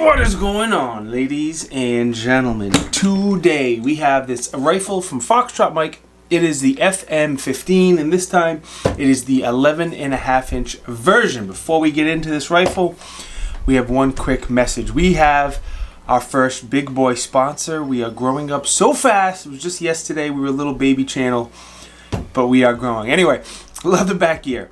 What is going on, ladies and gentlemen? Today we have this rifle from Foxtrot Mike. It is the FM-15, and this time it is the 11.5-inch version. Before we get into this rifle, we have one quick message. We have our first big boy sponsor. We are growing up so fast. It was just yesterday. We were a little baby channel, but we are growing. Anyway, Leatherback Gear.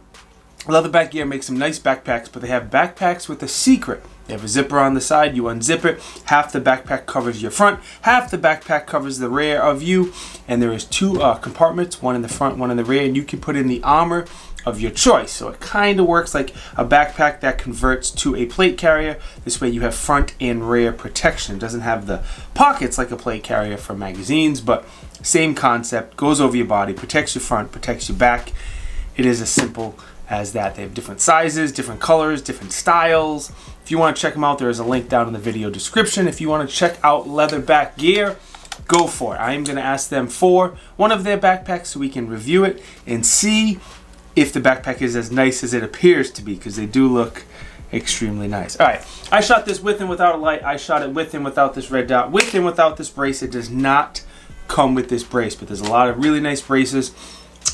Leatherback Gear makes some nice backpacks, but they have backpacks with a secret. They have a zipper on the side. You unzip it. Half the backpack covers your front. Half the backpack covers the rear of you. And there is two compartments, one in the front, one in the rear. And you can put in the armor of your choice. So it kind of works like a backpack that converts to a plate carrier. This way you have front and rear protection. It doesn't have the pockets like a plate carrier for magazines, but same concept. Goes over your body, protects your front, protects your back. It is as simple as that. They have different sizes, different colors, different styles. If you want to check them out, there is a link down in the video description. If you want to check out Leatherback Gear, go for it. I am going to ask them for one of their backpacks so we can review it and see if the backpack is as nice as it appears to be, because they do look extremely nice. Alright, I shot this with and without a light. I shot it with and without this red dot, with and without this brace. It does not come with this brace, but there's a lot of really nice braces,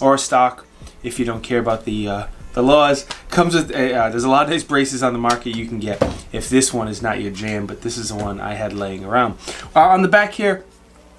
or stock if you don't care about the laws. Comes with there's a lot of nice braces on the market you can get if this one is not your jam, but this is the one I had laying around. On the back here,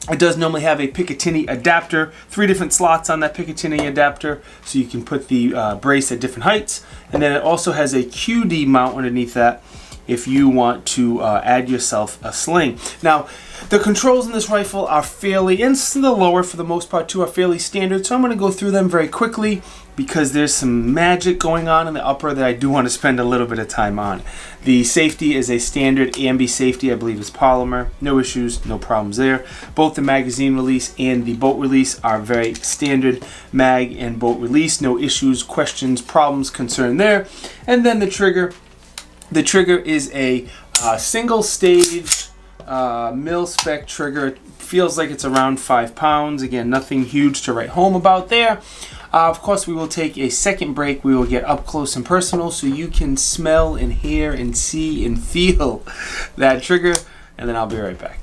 it does normally have a Picatinny adapter, 3 different slots on that Picatinny adapter, so you can put the brace at different heights. And then it also has a QD mount underneath that if you want to add yourself a sling. Now, the controls in this rifle are fairly, and the lower for the most part too, are fairly standard, so I'm going to go through them very quickly because there's some magic going on in the upper that I do want to spend a little bit of time on. The safety is a standard ambi safety, I believe is polymer. No issues, no problems there. Both the magazine release and the bolt release are very standard mag and bolt release. No issues, questions, problems, concern there. And then the trigger. The trigger is a single stage mil spec trigger. It feels like it's around 5 pounds. Again, nothing huge to write home about there. Of course, we will take a second break. We will get up close and personal so you can smell and hear and see and feel that trigger, and then I'll be right back.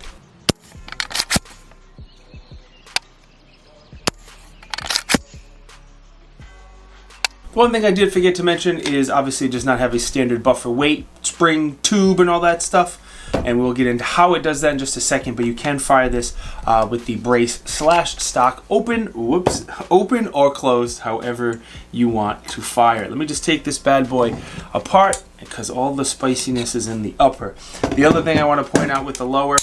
One thing I did forget to mention is obviously it does not have a standard buffer weight, spring, tube, and all that stuff. And we'll get into how it does that in just a second, but you can fire this with the brace / stock open or closed, however you want to fire it. Let me just take this bad boy apart because all the spiciness is in the upper. The other thing I want to point out with the lower,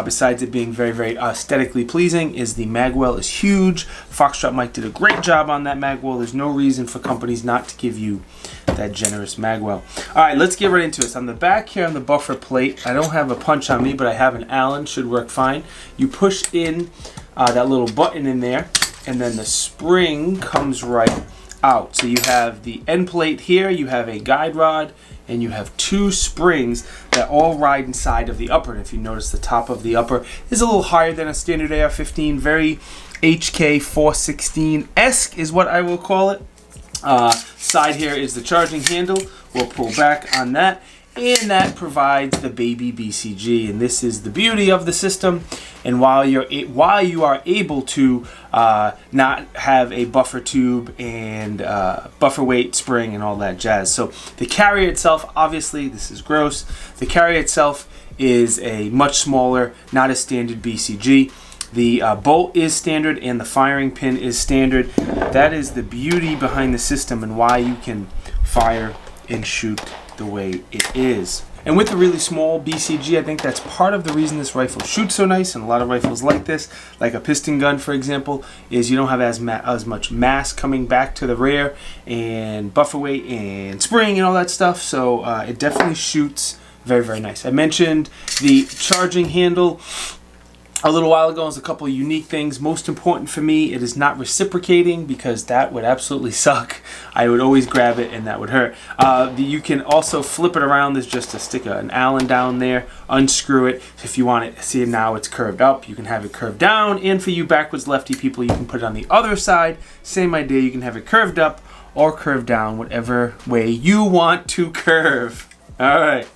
besides it being very, very aesthetically pleasing, is the magwell is huge. Foxtrot Mike did a great job on that magwell. There's no reason for companies not to give you that generous magwell. Alright, let's get right into this. On the back here on the buffer plate, I don't have a punch on me, but I have an Allen, should work fine. You push in that little button in there, and then the spring comes right out. So you have the end plate here, you have a guide rod, and you have 2 springs that all ride inside of the upper. And if you notice, the top of the upper is a little higher than a standard AR-15, very HK 416-esque is what I will call it. Side here is the charging handle. We'll pull back on that, and that provides the baby BCG. And this is the beauty of the system. And while you are able to not have a buffer tube and buffer weight spring and all that jazz. So the carrier itself, obviously, this is gross. The carrier itself is a much smaller, not a standard BCG. The bolt is standard and the firing pin is standard. That is the beauty behind the system and why you can fire and shoot the way it is. And with the really small BCG, I think that's part of the reason this rifle shoots so nice, and a lot of rifles like this, like a piston gun for example, is you don't have as much mass coming back to the rear and buffer weight and spring and all that stuff, so it definitely shoots very, very nice. I mentioned the charging handle a little while ago. Is a couple of unique things. Most important for me, it is not reciprocating because that would absolutely suck. I would always grab it and that would hurt. You can also flip it around. There's just to stick an Allen down there, unscrew it. If you want it, see now it's curved up, you can have it curved down. And for you backwards lefty people, you can put it on the other side. Same idea, you can have it curved up or curved down, whatever way you want to curve. All right.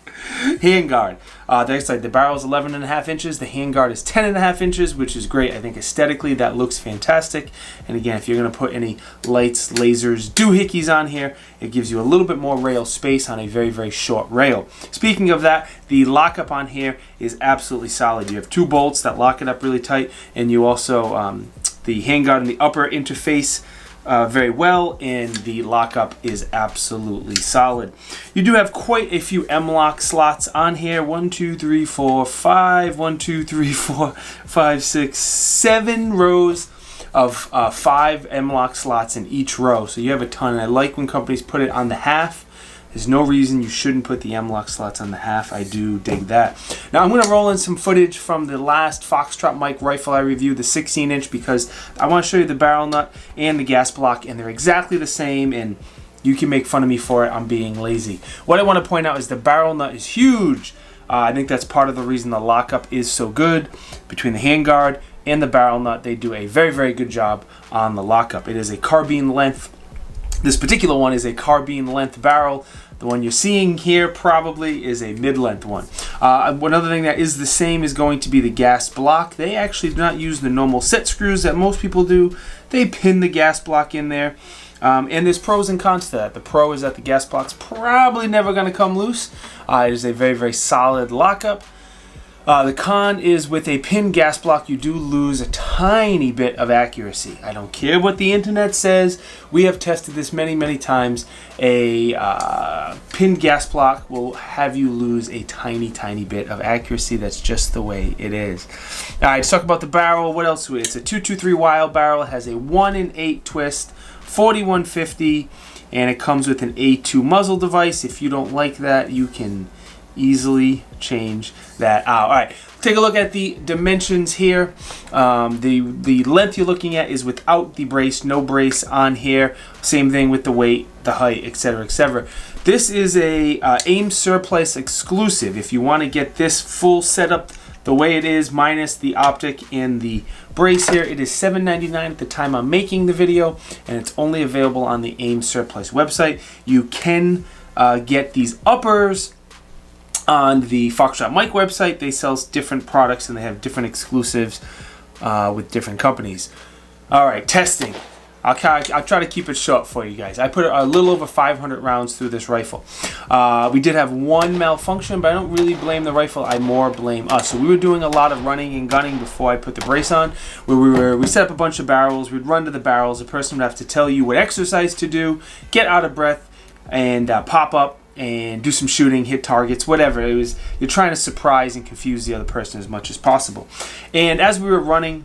Handguard. That's like the barrel is 11.5 inches. The handguard is 10.5 inches, which is great. I think aesthetically that looks fantastic. And again, if you're going to put any lights, lasers, doohickeys on here, it gives you a little bit more rail space on a very, very short rail. Speaking of that, the lockup on here is absolutely solid. You have 2 bolts that lock it up really tight, and you also, the handguard in the upper interface very well, and the lockup is absolutely solid. You do have quite a few M-lock slots on here. 1, 2, 3, 4, 5. 1, 2, 3, 4, 5, 6, 7 rows of 5 M-lock slots in each row. So you have a ton, and I like when companies put it on the half. There's no reason you shouldn't put the M-lock slots on the half. I do dig that. Now I'm going to roll in some footage from the last Foxtrot Mike rifle I reviewed, the 16-inch, because I want to show you the barrel nut and the gas block, and they're exactly the same, and you can make fun of me for it. I'm being lazy. What I want to point out is the barrel nut is huge. I think that's part of the reason the lockup is so good. Between the handguard and the barrel nut, they do a very, very good job on the lockup. It is a carbine length. This particular one is a carbine length barrel. The one you're seeing here probably is a mid-length one. One other thing that is the same is going to be the gas block. They actually do not use the normal set screws that most people do. They pin the gas block in there. And there's pros and cons to that. The pro is that the gas block's probably never going to come loose. It is a very, very solid lockup. The con is with a pin gas block, you do lose a tiny bit of accuracy. I don't care what the internet says. We have tested this many, many times. A pin gas block will have you lose a tiny, tiny bit of accuracy. That's just the way it is. All right, let's talk about the barrel. What else? It's a 223 Wild barrel. It has a 1 in 8 twist, 4150, and it comes with an A2 muzzle device. If you don't like that, you can easily change that out. All right, take a look at the dimensions here. The length you're looking at is without the brace, no brace on here. Same thing with the weight, the height, etc., etc. This is a AIM Surplus exclusive. If you want to get this full setup the way it is, minus the optic and the brace here, it is $7.99 at the time I'm making the video, and it's only available on the AIM Surplus website. You can get these uppers on the Foxtrot Mike website. They sell different products and they have different exclusives with different companies. All right, testing. I'll try to keep it short for you guys. I put a little over 500 rounds through this rifle. We did have one malfunction, but I don't really blame the rifle. I more blame us. So we were doing a lot of running and gunning before I put the brace on. We set up a bunch of barrels. We'd run to the barrels. The person would have to tell you what exercise to do, get out of breath, and pop up and do some shooting, hit targets, whatever. It was, you're trying to surprise and confuse the other person as much as possible. And as we were running,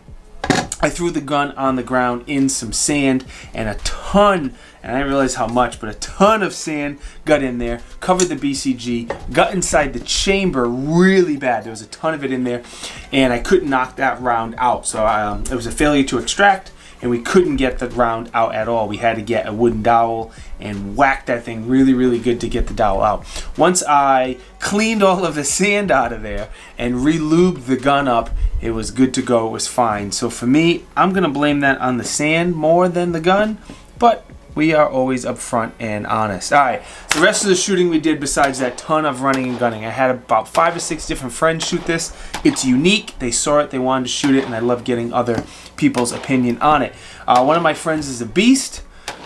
I threw the gun on the ground in some sand, and a ton, and I didn't realize how much, but a ton of sand got in there, covered the BCG, got inside the chamber really bad. There was a ton of it in there, and I couldn't knock that round out. So it was a failure to extract, and we couldn't get the round out at all. We had to get a wooden dowel and whack that thing really, really good to get the dowel out. Once I cleaned all of the sand out of there and re-lubed the gun up, it was good to go. It was fine. So for me, I'm going to blame that on the sand more than the gun, but we are always upfront and honest. All right, so the rest of the shooting we did besides that ton of running and gunning, I had about 5 or 6 different friends shoot this. It's unique. They saw it, they wanted to shoot it, and I love getting other people's opinion on it. One of my friends is a beast.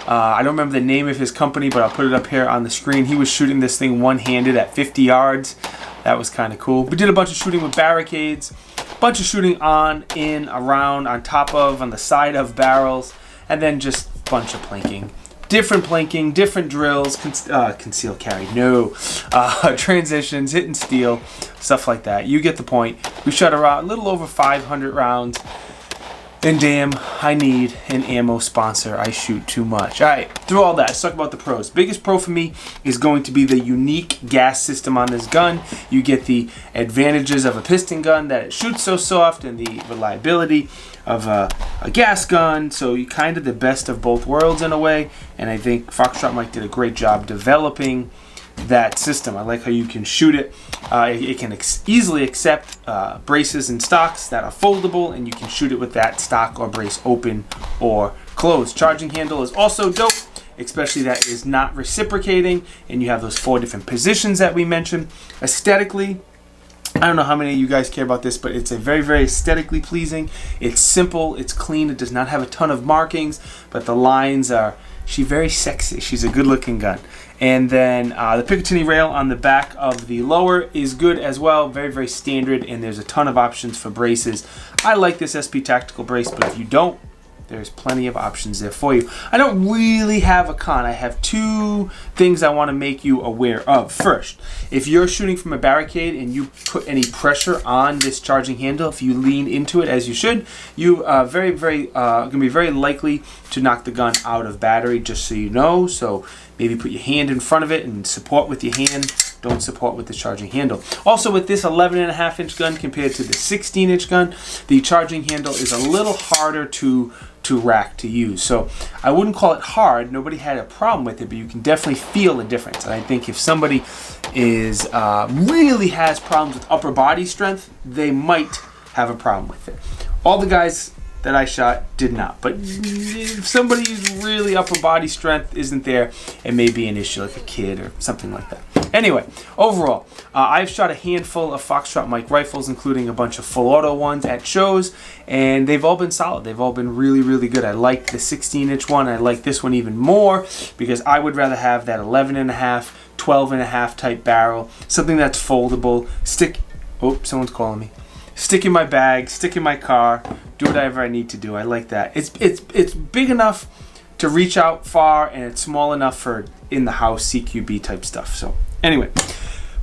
I don't remember the name of his company, but I'll put it up here on the screen. He was shooting this thing one-handed at 50 yards. That was kind of cool. We did a bunch of shooting with barricades, a bunch of shooting on, in, around, on top of, on the side of barrels, and then just a bunch of planking. Different planking, different drills, conceal carry, no, transitions, hitting steel, stuff like that. You get the point. We shot around a little over 500 rounds. And damn, I need an ammo sponsor. I shoot too much. All right, through all that, let's talk about the pros. Biggest pro for me is going to be the unique gas system on this gun. You get the advantages of a piston gun, that it shoots so soft, and the reliability of a gas gun. So you kind of the best of both worlds in a way. And I think Foxtrot Mike did a great job developing that system. I like how you can shoot it. It can easily accept braces and stocks that are foldable, and you can shoot it with that stock or brace open or closed. Charging handle is also dope. especially that is not reciprocating, and you have those 4 different positions that we mentioned. Aesthetically, I don't know how many of you guys care about this, but it's a very, very aesthetically pleasing. It's simple, it's clean, it does not have a ton of markings, but the lines are, she's very sexy. She's a good looking gun. And then the Picatinny rail on the back of the lower is good as well. Very, very standard, and there's a ton of options for braces. I like this SP Tactical brace, but if you don't, there's plenty of options there for you. I don't really have a con. I have 2 things I want to make you aware of. First, if you're shooting from a barricade and you put any pressure on this charging handle, if you lean into it as you should, you are going to be very likely to knock the gun out of battery, just so you know. So maybe put your hand in front of it and support with your hand. Don't support with the charging handle. Also, with this 11.5-inch gun compared to the 16-inch gun, the charging handle is a little harder to rack to use. So I wouldn't call it hard. Nobody had a problem with it, but you can definitely feel the difference. And I think if somebody is really has problems with upper body strength, they might have a problem with it. All the guys that I shot did not, but if somebody's really upper body strength isn't there, it may be an issue, like a kid or something like that. Anyway, overall, I've shot a handful of Foxtrot Mike rifles, including a bunch of full auto ones at shows, and they've all been solid. They've all been really, really good. I like the 16-inch one. I like this one even more because I would rather have that 11.5, 12.5 type barrel, something that's foldable. Oh, someone's calling me. Stick in my bag, stick in my car, do whatever I need to do. I like that. It's big enough to reach out far, and it's small enough for in the house CQB type stuff. So anyway,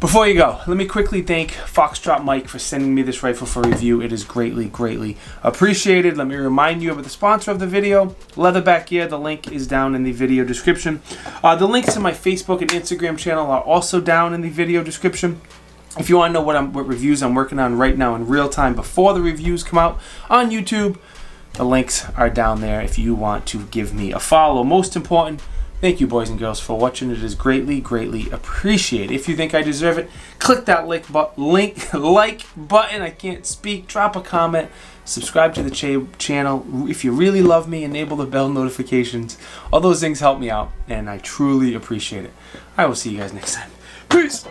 before you go, let me quickly thank Foxtrot Mike for sending me this rifle for review. It is greatly, greatly appreciated. Let me remind you of the sponsor of the video, Leatherback Gear. The link is down in the video description. The links to my Facebook and Instagram channel are also down in the video description. If you want to know what reviews I'm working on right now in real time before the reviews come out on YouTube, the links are down there if you want to give me a follow. Most important, thank you, boys and girls, for watching. It is greatly, greatly appreciated. If you think I deserve it, click that like button. I can't speak. Drop a comment. Subscribe to the channel. If you really love me, enable the bell notifications. All those things help me out, and I truly appreciate it. I will see you guys next time. Peace.